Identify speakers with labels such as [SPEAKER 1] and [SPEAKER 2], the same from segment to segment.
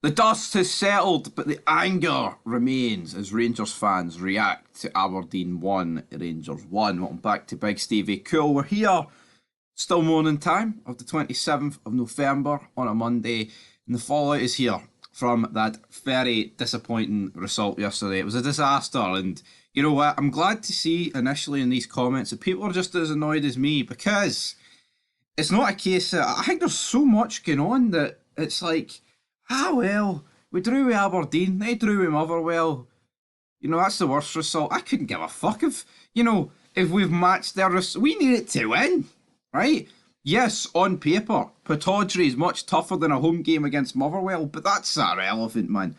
[SPEAKER 1] The dust has settled, but the anger remains as Rangers fans react to Aberdeen 1, Rangers 1. Welcome back to Big Stevie. Cool, we're here. Still morning time of the 27th of November on a Monday, and the fallout is here from that very disappointing result yesterday. It was a disaster, and you know what? I'm glad to see initially in these comments that people are just as annoyed as me because it's not a case that I think there's so much going on that it's like, well, we drew with Aberdeen, they drew with Motherwell. You know, that's the worst result. I couldn't give a fuck if we've matched their we need it to win, right? Yes, on paper, Pittodrie is much tougher than a home game against Motherwell, but that's irrelevant, man.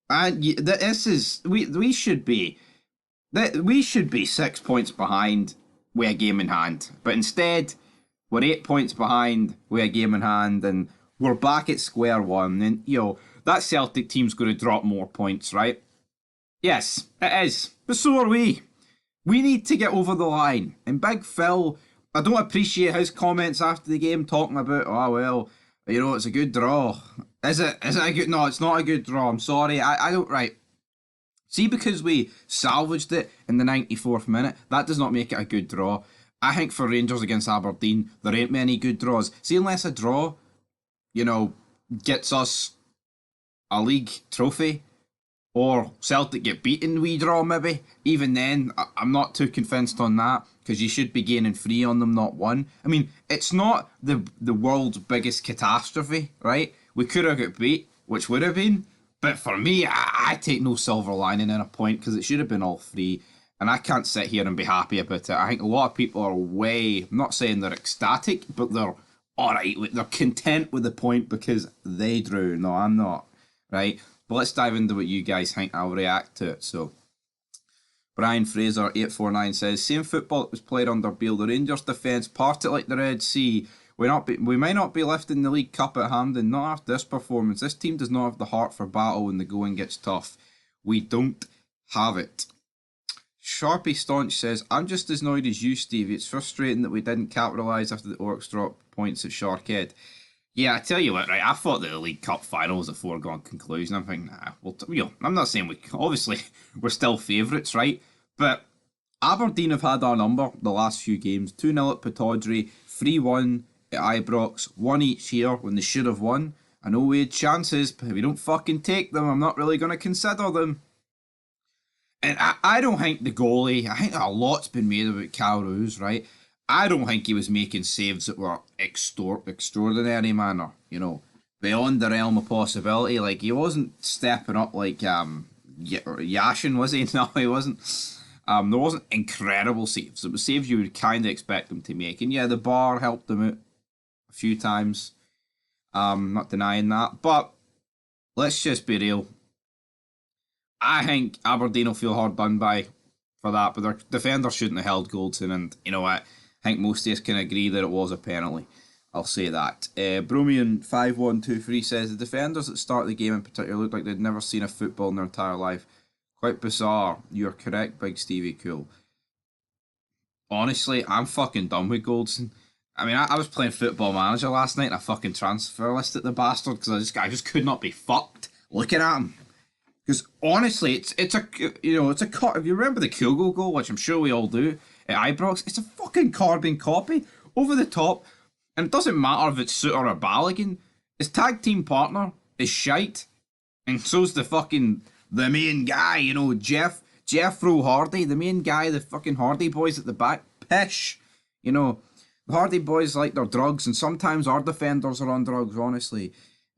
[SPEAKER 1] And this is we should be 6 points behind with a game in hand, but instead we're 8 points behind with a game in hand, and we're back at square one. And that Celtic team's going to drop more points, right? Yes, it is. But so are we. We need to get over the line. And Big Phil, I don't appreciate his comments after the game talking about, it's a good draw. Is it a good... No, it's not a good draw. I'm sorry. I don't... Right. See, because we salvaged it in the 94th minute, that does not make it a good draw. I think for Rangers against Aberdeen, there ain't many good draws. See, unless a draw, gets us a league trophy, or Celtic get beaten, we draw maybe. Even then, I'm not too convinced on that, because you should be gaining 3 on them, not 1. I mean, it's not the world's biggest catastrophe, right? We could have got beat, which would have been, but for me, I take no silver lining in a point, because it should have been all 3, and I can't sit here and be happy about it. I think a lot of people are I'm not saying they're ecstatic, but they're alright, they're content with the point because they drew. No, I'm not, right? But let's dive into what you guys think. I'll react to it. So, Brian Fraser 849 says, same football that was played under Beale. The Rangers defence parted like the Red Sea. We may not be lifting the League Cup at hand, and not after this performance. This team does not have the heart for battle when the going gets tough. We don't have it. Sharpie Staunch says, I'm just as annoyed as you, Stevie. It's frustrating that we didn't capitalise after the Orcs dropped points at Sharkhead. Yeah, I tell you what, right, I thought that the League Cup final was a foregone conclusion. I'm thinking, I'm not saying obviously, we're still favourites, right? But Aberdeen have had our number the last few games. 2-0 at Pittodrie, 3-1 at Ibrox, 1 each here when they should have won. I know we had chances, but if we don't fucking take them, I'm not really going to consider them. And I don't think the goalie, I think a lot's been made about Cal Roos, right? I don't think he was making saves that were extraordinary, man, or, beyond the realm of possibility. Like, he wasn't stepping up like Yashin, was he? No, he wasn't. There wasn't incredible saves. It was saves you would kind of expect him to make. And yeah, the bar helped him out a few times. Not denying that. But let's just be real. I think Aberdeen will feel hard done by for that, but their defender shouldn't have held Goldson, and you know what? I think most of us can agree that it was a penalty. I'll say that. Bromian5123 says, the defenders at start of the game in particular looked like they'd never seen a football in their entire life. Quite bizarre. You're correct, Big Stevie. Cool. Honestly, I'm fucking done with Goldson. I mean, I was playing Football Manager last night and I fucking transfer listed the bastard because I just could not be fucked looking at him. Because honestly, it's a cut. If you remember the Kyogo goal, which I'm sure we all do at Ibrox, it's a fucking carbon copy over the top, and it doesn't matter if it's Suter or Balogun. His tag team partner is shite, and so's the main guy. Jeffro Hardy, the main guy, the fucking Hardy boys at the back, pish. The Hardy boys like their drugs, and sometimes our defenders are on drugs. Honestly.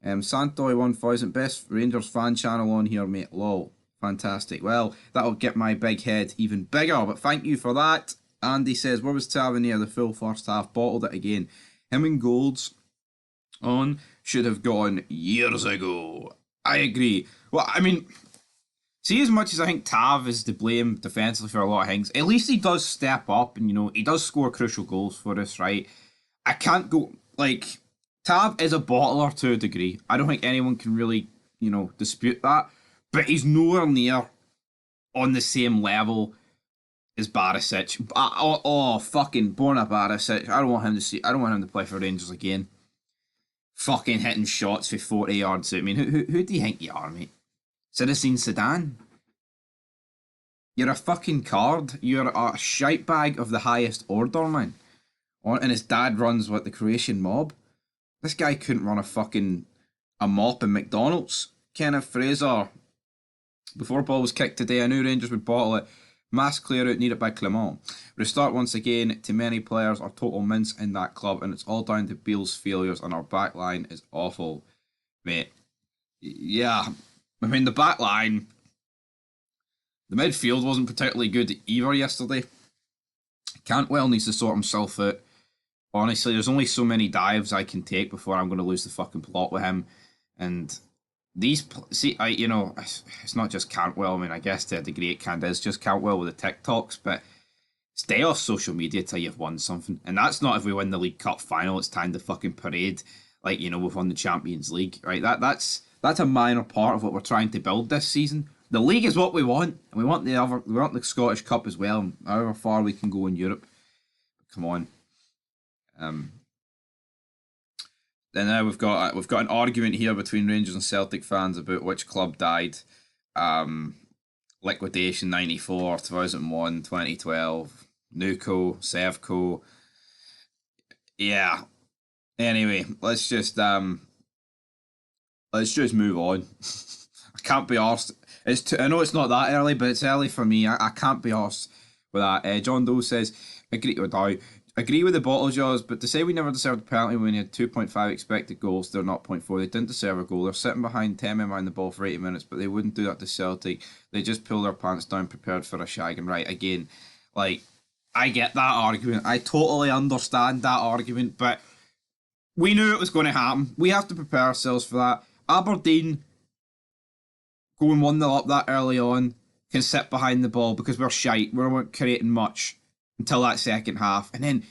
[SPEAKER 1] Santoy 1000, best Rangers fan channel on here, mate. Lol. Fantastic. Well, that'll get my big head even bigger, but thank you for that. Andy says, where was Tavernier the full first half? Bottled it again. Him and Golds on should have gone years ago. I agree. Well, I mean, see, as much as I think Tav is to blame defensively for a lot of things, at least he does step up and, he does score crucial goals for us, right? I can't go, Tav is a bottler to a degree. I don't think anyone can really, dispute that. But he's nowhere near on the same level as Barisic. Fucking Borna Barisic. I don't want him to play for Rangers again. fucking hitting shots for 40 yards. I mean, who do you think you are, mate? Citizen Sedan? You're a fucking card. You're a shite bag of the highest order, man. And his dad runs, what, the Croatian mob? This guy couldn't run a mop in McDonald's. Kenneth Fraser. Before ball was kicked today, I knew Rangers would bottle it. Mass clear out needed by Clement. Restart once again. Too many players are total mince in that club, and it's all down to Beale's failures, and our back line is awful. Mate. Yeah. I mean, the back line... The midfield wasn't particularly good either yesterday. Cantwell needs to sort himself out. Honestly, there's only so many dives I can take before I'm going to lose the fucking plot with him. And these... See, it's not just Cantwell. I mean, I guess to a degree it kind of is just Cantwell with the TikToks, but stay off social media till you've won something. And that's not if we win the League Cup final. It's time to fucking parade like, we've won the Champions League, right? That's a minor part of what we're trying to build this season. The league is what we want, and we want the Scottish Cup as well, however far we can go in Europe. Come on. Then now we've got an argument here between Rangers and Celtic fans about which club died. Liquidation 94, 2001, 2012, Nuco, Sevco. Yeah. Anyway, let's just move on. I can't be arsed. I know it's not that early, but it's early for me. I can't be arsed with that. John Doe says, agree with the bottle jaws, but to say we never deserved a penalty when we had 2.5 expected goals, they're not 0.4. They didn't deserve a goal. They're sitting behind 10 men behind the ball for 80 minutes, but they wouldn't do that to Celtic. They just pull their pants down, prepared for a shag. And right, again, like, I get that argument. I totally understand that argument, but we knew it was going to happen. We have to prepare ourselves for that. Aberdeen, going 1-0 up that early on, can sit behind the ball because we're shite. We weren't creating much until that second half. And then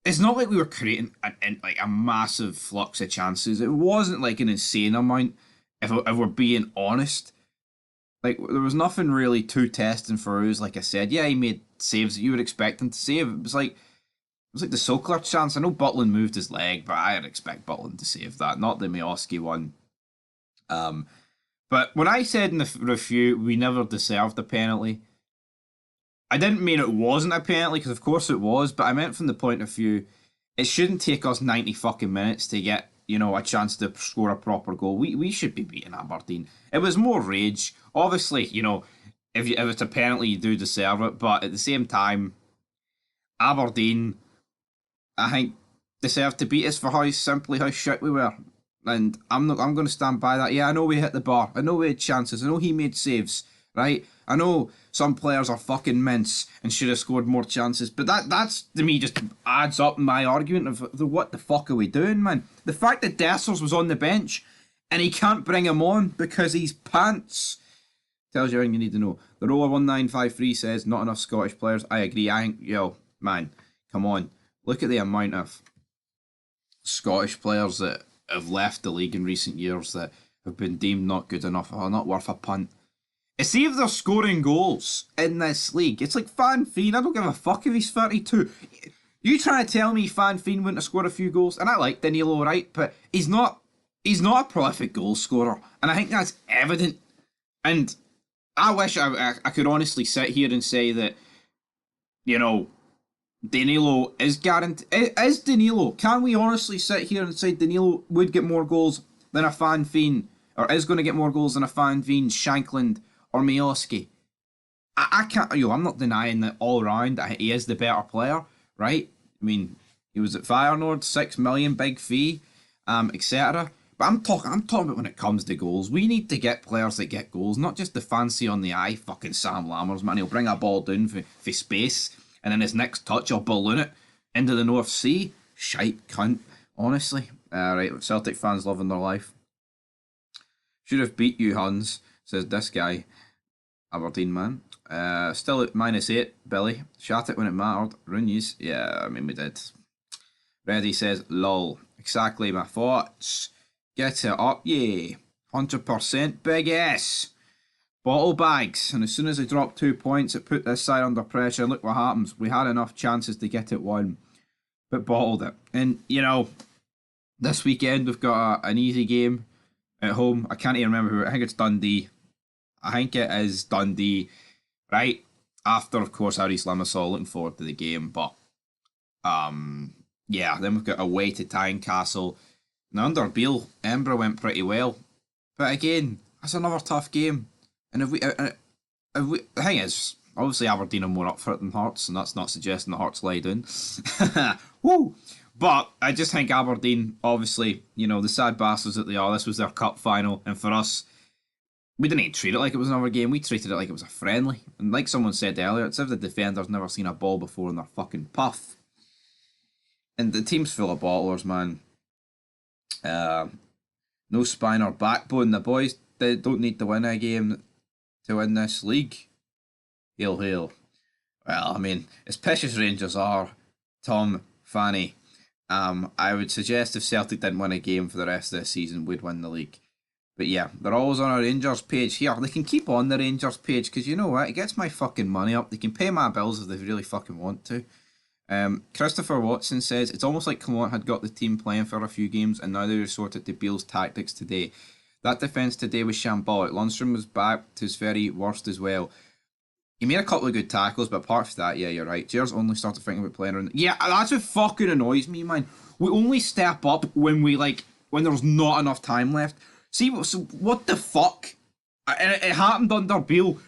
[SPEAKER 1] it's not like we were creating a massive flux of chances. It wasn't like an insane amount, if we're being honest. Like, there was nothing really too testing for us. Like I said, yeah, he made saves that you would expect him to save. It was like the Sokler chance. I know Butland moved his leg, but I'd expect Butland to save that, not the Miovski one. But when I said in the review we never deserved a penalty, I didn't mean it wasn't a penalty, because of course it was, but I meant from the point of view, it shouldn't take us 90 fucking minutes to get, a chance to score a proper goal. We should be beating Aberdeen. It was more rage. Obviously, if it's a penalty, you do deserve it, but at the same time, Aberdeen, I think, deserved to beat us for how shit we were. And I'm going to stand by that. Yeah, I know we hit the bar. I know we had chances. I know he made saves, right? I know some players are fucking mince and should have scored more chances. But that's to me, just adds up my argument of what the fuck are we doing, man? The fact that Dessers was on the bench and he can't bring him on because he's pants tells you everything you need to know. The Roller 1953 says, not enough Scottish players. I agree. I think, man, come on. Look at the amount of Scottish players that have left the league in recent years that have been deemed not good enough or not worth a punt. See if they're scoring goals in this league. It's like Van Veen. I don't give a fuck if he's 32. You trying to tell me Van Veen wouldn't have scored a few goals? And I like Danilo, right? But he's not a prolific goal scorer. And I think that's evident. And I wish I could honestly sit here and say that, Danilo is guaranteed. Is Danilo? Can we honestly sit here and say Danilo would get more goals than a Van Veen, or is going to get more goals than a Van Veen, Shankland, or Miovski? I can't. I'm not denying that all round he is the better player, right? I mean, he was at Feyenoord, 6 million, big fee, etc. But I'm talking about when it comes to goals. We need to get players that get goals, not just the fancy on the eye fucking Sam Lammers, man. He'll bring a ball down for space, and then his next touch, he'll balloon it into the North Sea. Shite cunt, honestly. Right, Celtic fans loving their life. Should have beat you, Huns, says this guy. Aberdeen man. Still at -8, Billy. Shat it when it mattered. Runes. Yeah, I mean, we did. Reddy says, lol. Exactly my thoughts. Get it up, yeah. 100% big S. Bottle bags. And as soon as they dropped 2 points, it put this side under pressure. Look what happens. We had enough chances to get it one, but bottled it. And, This weekend we've got an easy game at home. I can't even remember who. I think it's Dundee. I think it is Dundee. Right after, of course, our East Limassol. Looking forward to the game, but yeah. Then we've got away to Tynecastle. Now under Beale, Embra went pretty well, but again, that's another tough game. And the thing is, obviously Aberdeen are more up for it than Hearts, and that's not suggesting the Hearts lie down. Woo! But I just think Aberdeen, obviously, the sad bastards that they are, this was their cup final, and for us, we didn't treat it like it was another game. We treated it like it was a friendly. And like someone said earlier, it's if the defender's never seen a ball before in their fucking puff. And the team's full of bottlers, man. No spine or backbone. The boys, they don't need to win a game to win this league. Hail, hail. Well, I mean, as pish as Rangers are, Tom, Fanny, I would suggest if Celtic didn't win a game for the rest of the season, we'd win the league. But yeah, they're always on our Rangers page here. They can keep on the Rangers page because you know what? It gets my fucking money up. They can pay my bills if they really fucking want to. Christopher Watson says, it's almost like Clement had got the team playing for a few games and now they resorted to Beale's tactics today. That defence today was shambolic. Lundstrom was back to his very worst as well. He made a couple of good tackles, but apart from that, yeah, you're right. Jers only started thinking about playing around. Yeah, that's what fucking annoys me, man. We only step up when when there's not enough time left. See, so what the fuck? It happened under Beale.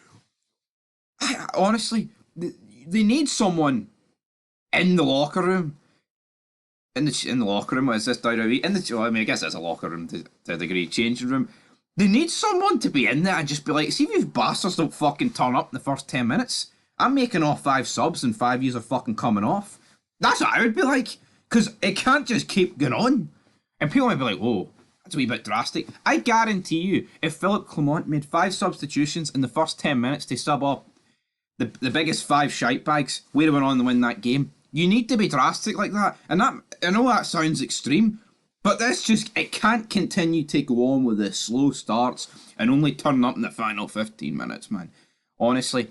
[SPEAKER 1] Honestly, they need someone in the locker room. In the locker room, what is this, WWE? I mean, I guess it's a locker room to a degree, changing room. They need someone to be in there and just be like, see if you bastards don't fucking turn up in the first 10 minutes. I'm making off 5 subs and 5 years are fucking coming off. That's what I would be like. Because it can't just keep going on. And people might be like, whoa, that's a wee bit drastic. I guarantee you, if Philip Clement made 5 substitutions in the first 10 minutes to sub up the biggest 5 shite bags, we'd have went on to win that game. You need to be drastic like that. And that, I know that sounds extreme, but it can't continue to go on with the slow starts and only turn up in the final 15 minutes, man. Honestly.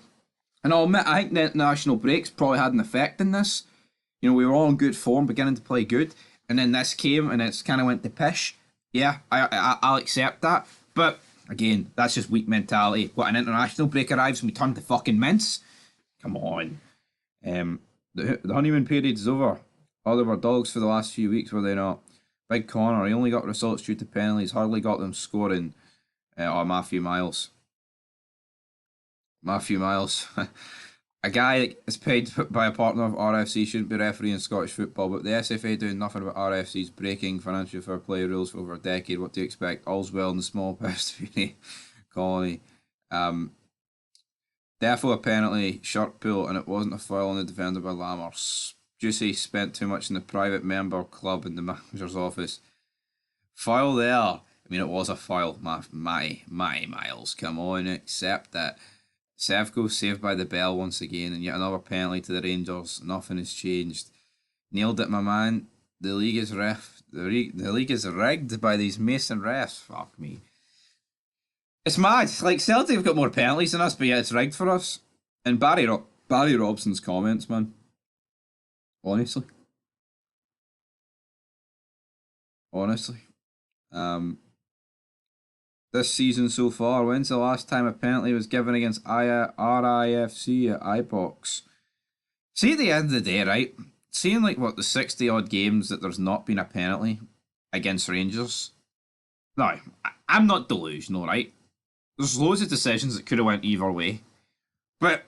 [SPEAKER 1] And I'll admit, I think the international breaks probably had an effect in this. We were all in good form, beginning to play good, and then this came and it's kind of went to pish. Yeah, I'll accept that. But, again, that's just weak mentality. What, an international break arrives and we turn to fucking mince? Come on. The honeymoon period is over. Oh, they were dogs for the last few weeks, were they not? Big Connor, he only got results due to penalties, hardly got them scoring. Matthew Miles. A guy that is paid by a partner of RFC shouldn't be refereeing Scottish football, but the SFA doing nothing about RFC's breaking financial fair play rules for over a decade. What do you expect? All's well in the small Stevie colony. Defo a penalty, shirt pull, and it wasn't a foul on the defender by Lammers. Juicy spent too much in the private member club in the manager's office. Foul there. I mean, it was a foul. Matty Miles, come on, accept that. Sevco saved by the bell once again, and yet another penalty to the Rangers. Nothing has changed. Nailed it, my man. The league is the league is rigged by these Mason refs. Fuck me. It's mad. Like, Celtic have got more penalties than us, but yet it's rigged for us. And Barry Robson's comments, man. Honestly. This season so far, when's the last time a penalty was given against RIFC at iBox? See, at the end of the day, right? Seeing the 60 odd games that there's not been a penalty against Rangers. No, I'm not delusional, right? There's loads of decisions that could have went either way. But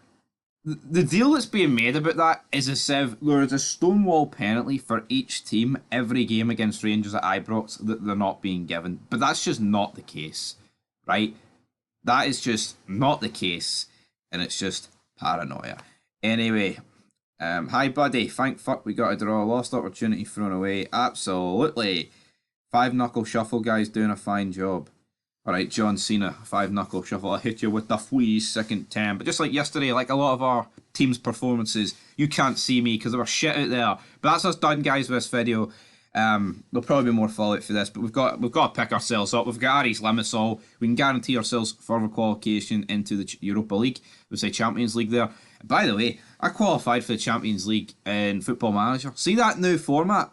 [SPEAKER 1] the deal that's being made about that is as if there is a stonewall penalty for each team every game against Rangers at Ibrox that they're not being given. But that's just not the case, right? That is just not the case, and it's just paranoia. Anyway, hi buddy, thank fuck we got a draw. Lost opportunity thrown away. Absolutely. 5-knuckle shuffle guys doing a fine job. Alright, John Cena, 5-knuckle shuffle. I'll hit you with the wheeze second time. But just like yesterday, like a lot of our team's performances, you can't see me because there were shit out there. But that's us done, guys, with this video. There'll probably be more fallout for this, but we've got to pick ourselves up. We've got Aries Limassol. We can guarantee ourselves further qualification into the Europa League. We say Champions League there. By the way, I qualified for the Champions League in Football Manager. See that new format?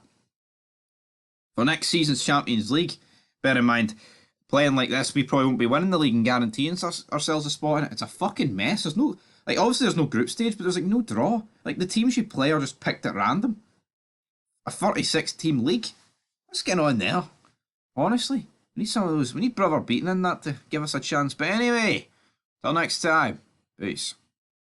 [SPEAKER 1] For next season's Champions League, bear in mind, playing like this, we probably won't be winning the league and guaranteeing ourselves a spot in it. It's a fucking mess. There's no, like, obviously there's no group stage, but there's like no draw. Like, the teams you play are just picked at random. A 36 team league. What's going on there? Honestly, we need some of those. We need brother beating in that to give us a chance. But anyway, till next time, peace.